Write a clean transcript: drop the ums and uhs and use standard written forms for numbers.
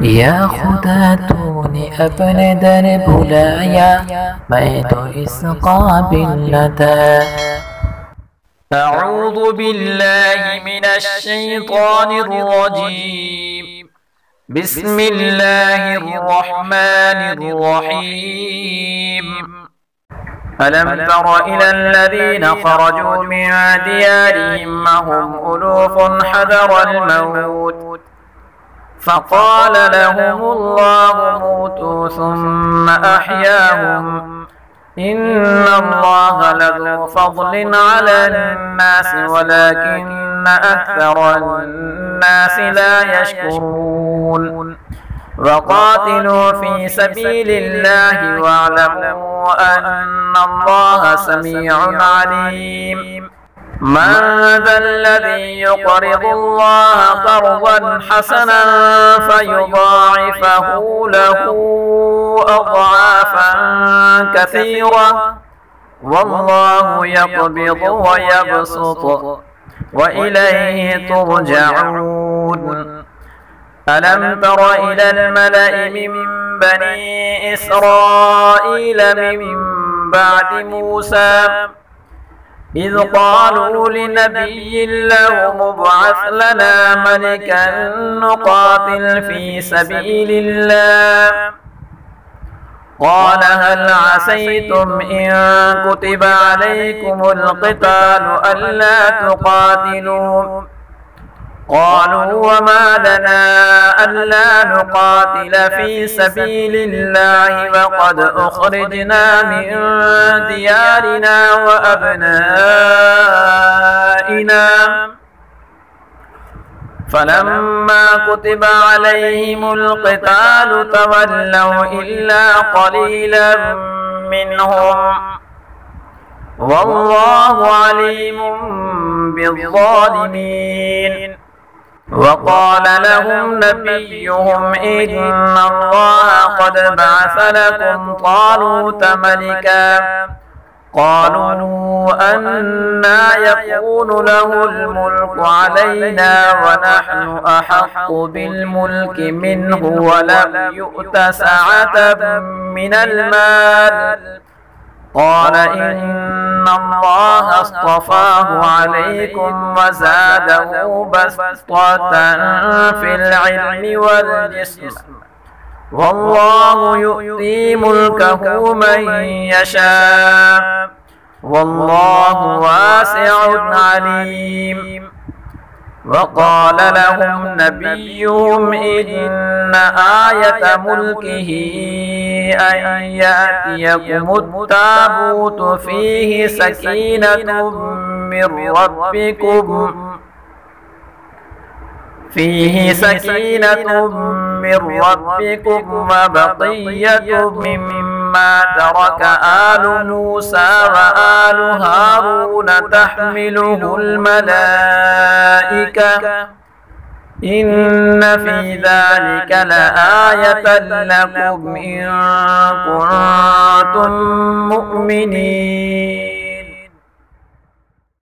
या खुदा तूने अपने दर बुलाया, मैं तो इस काबिल न था। أعوذ بالله من الشيطان الرجيم. بسم الله الرحمن الرحيم. ألم تر إلى الذين خرجوا من ديارهم وهم ألوف حذر الموت فقال لهم الله موتوا ثم أحياهم إن الله لذو فضل على الناس ولكن أكثر الناس لا يشكرون. وقاتلوا في سبيل الله واعلموا أن الله سميع عليم. من ذا الذي يقرض الله قرضا حسنا فيضاعفه له أضعافا كثيرة والله يقبض ويبسط وإليه ترجعون. ألم تر إلى الملأ من بني إسرائيل من بعد موسى إذ قالوا لنبي له مبعث لنا ملكا نقاتل في سبيل الله قال هل عسيتم إن كتب عليكم القتال ألا تقاتلوا قالوا وما لنا ألا نقاتل في سبيل الله وقد أخرجنا من ديارنا وأبنائنا فلما كتب عليهم القتال تولوا إلا قليلا منهم والله عليم بالظالمين. وقال لهم نبيهم إن الله قد بعث لكم طالوت ملكا قالوا أنى يكون له الملك علينا ونحن أحق بالملك منه ولم يؤت سعة من المال قال إن الله اصطفاه عليكم وزاده بسطة في العلم والجسم والله يؤتي ملكه من يشاء والله واسع عليم. وقال لهم نبيهم إن آية ملكه أن يأتيكم التابوت فيه سكينة من ربكم وبقية مما ترك آل موسى وآل هارون تحمله الملائكة إن في ذلك لآية لكم إن كنتم مؤمنين.